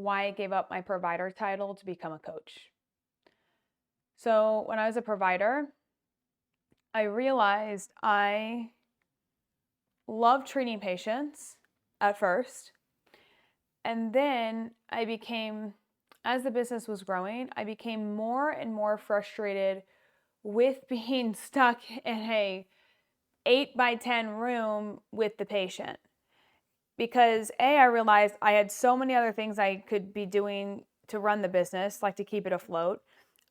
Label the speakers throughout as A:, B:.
A: why I gave up my provider title to become a coach. So when I was a provider, I realized I loved treating patients at first. And then as the business was growing, I became more and more frustrated with being stuck in a 8 by 10 room with the patient. Because I realized I had so many other things I could be doing to run the business, like to keep it afloat.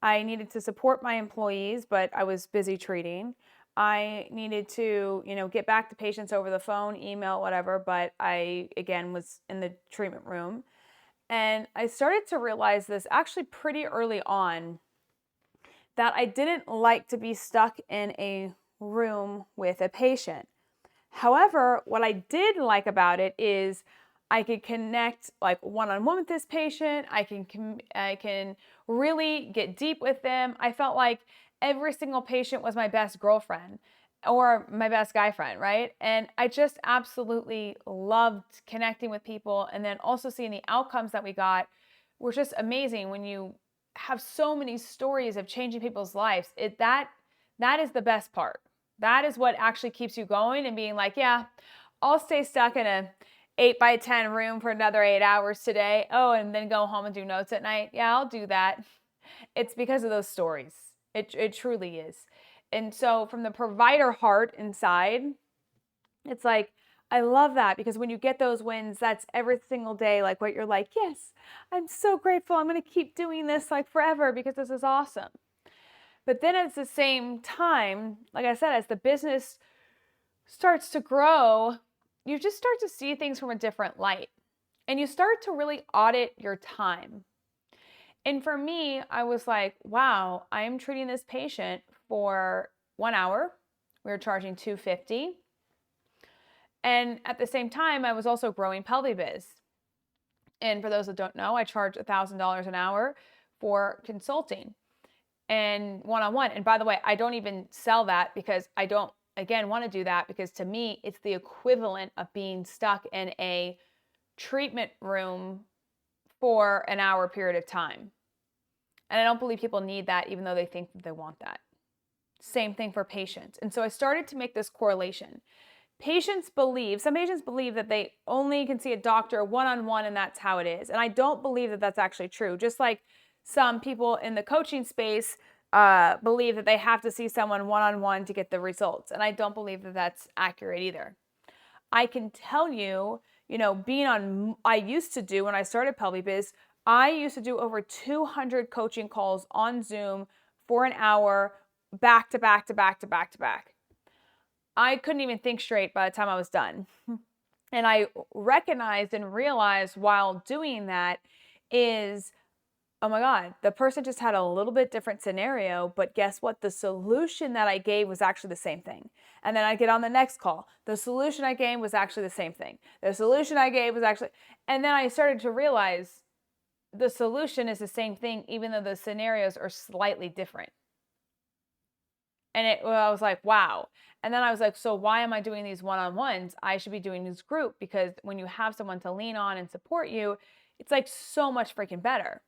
A: I needed to support my employees, but I was busy treating. I needed to, get back to patients over the phone, email, whatever, but I, again, was in the treatment room. And I started to realize this actually pretty early on, that I didn't like to be stuck in a room with a patient. However, what I did like about it is I could connect like one-on-one with this patient. I can really get deep with them. I felt like every single patient was my best girlfriend or my best guy friend, right? And I just absolutely loved connecting with people, and then also seeing the outcomes that we got were just amazing. When you have so many stories of changing people's lives, that is the best part. That is what actually keeps you going and being like, yeah, I'll stay stuck in a 8 by 10 room for another 8 hours today. Oh, and then go home and do notes at night. Yeah, I'll do that. It's because of those stories. It truly is. And so from the provider heart inside, it's like, I love that, because when you get those wins, that's every single day, like what you're like, yes, I'm so grateful. I'm going to keep doing this like forever because this is awesome. But then at the same time, like I said, as the business starts to grow, you just start to see things from a different light, and you start to really audit your time. And for me, I was like, wow, I am treating this patient for 1 hour. We were charging $250. And at the same time, I was also growing Pelvi Biz. And for those that don't know, I charge $1,000 an hour for consulting and one-on-one. And by the way, I don't even sell that because I don't, again, want to do that, because to me, it's the equivalent of being stuck in a treatment room for an hour period of time. And I don't believe people need that, even though they think that they want that. Same thing for patients. And so I started to make this correlation. Some patients believe that they only can see a doctor one-on-one and that's how it is. And I don't believe that that's actually true. Just like some people in the coaching space believe that they have to see someone one-on-one to get the results. And I don't believe that that's accurate either. I can tell you, I used to do, when I started Pelvi Biz, I used to do over 200 coaching calls on Zoom for an hour, back to back to back to back to back. I couldn't even think straight by the time I was done. And I recognized and realized while doing that is, oh my God, the person just had a little bit different scenario, but guess what? The solution that I gave was actually the same thing. And then I'd get on the next call. The solution I gave was actually the same thing. The solution I gave was actually, and then I started to realize the solution is the same thing, even though the scenarios are slightly different. And I was like, wow. And then I was like, so why am I doing these one-on-ones? I should be doing this group, because when you have someone to lean on and support you, it's like so much freaking better.